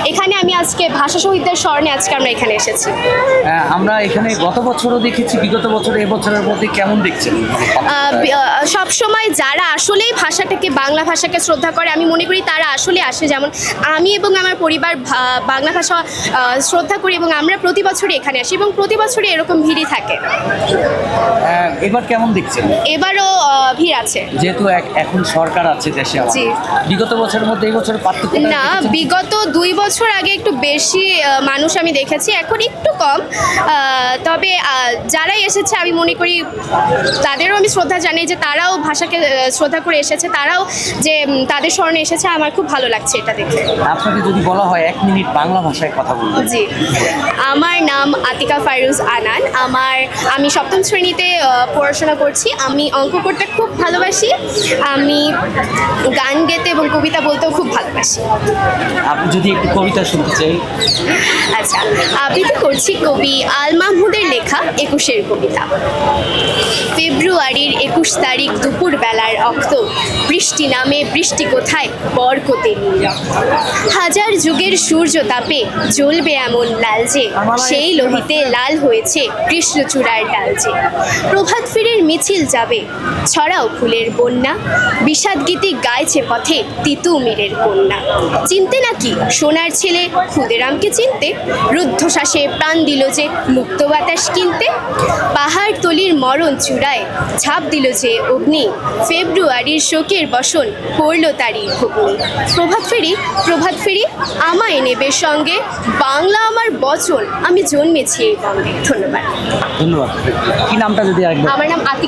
এখানে আমি আজকে ভাষা শহীদদের স্মরণে আজকে আমরা এখানে এসেছি। আমরা এখানে গত বছরও দেখেছি, বিগত বছরে এবছরের মধ্যে কেমন দেখছেন? সব সময় যারা আসলেই ভাষাটাকে বাংলা ভাষাকে শ্রদ্ধা করে আমি মনে করি তারা আসলে আসে, যেমন আমি এবং আমার পরিবার বাংলা ভাষা শ্রদ্ধা করি এবং আমরা প্রতি বছরই এখানে আসি এবং প্রতি বছরই এরকম ভিড়ই থাকে। এবার কেমন দেখছেন? এবারও ভিড় আছে, যেহেতু এখন সরকার আছে দেশে আমাদের। জি। বিগত বছরের মধ্যে এই বছর পার্থক্য না, বিগত 2 বছর আগে একটু বেশি মানুষ আমি দেখেছি, এখন একটু কম। তবে যারাই এসেছে আমি মনে করি তাদেরও আমি শ্রদ্ধা জানাই যে তারাও ভাষাকে শ্রদ্ধা করে এসেছে, তারাও যে তাদের স্মরণে এসেছে, আমার খুব ভালো লাগছে এটা দেখে। আপনাকে যদি বলা হয় 1 মিনিট বাংলা ভাষায় কথা বলবেন? জি, আমার নাম আতিকা ফাইরুজ আনান। আমি 7ম শ্রেণীতে পড়াশোনা করছি। আমি অঙ্ক করতে খুব ভালোবাসি, আমি গান গেতে এবং কবিতা বলতেও খুব ভালোবাসি। আপনি যদি একটু কবিতা শুনতে চাই? আচ্ছা, আবৃত্তি করছি কবি আল মাহমুদের লেখা 21-এর কবিতা। ফেব্রুয়ারির 21 তারিখ দুপুর বেলার রক্ত, বৃষ্টি নামে বৃষ্টি কোথায় বরকতে নীল রক্ত। হাজার যুগের সূর্য তাপে জ্বলবে এমন লাল যে, সেই লোহিতে লাল হয়েছে কৃষ্ণচূড়ার ডাল যে। প্রভাত ফেরির মিছিল যাবে, ছড়াও ফুলের বন্যা, বিষাদ গীতি গাইছে পথে তিতুমিরের কন্যা। চিনতে নাকি সোনার ছেলে ক্ষুদেরামকে চিনতে, রুদ্ধশ্বাসে প্রাণ দিল যে মুক্ত বাতাস কিনতে। পাহাড় তলির মরণ চূড়ায় ছাপ দিল যে অগ্নি, ফেব্রুয়ারির শোকের বসন পড়ল তারই ভগ্নি। প্রভাত ফেরি আমায় নেবে সঙ্গে, বাংলা আমার বচন, আমি জন্মেছি এই বঙ্গে। ধন্যবাদ। ধন্যবাদ। কি নামটা যদি আরেকবার? আমার নাম আতিকা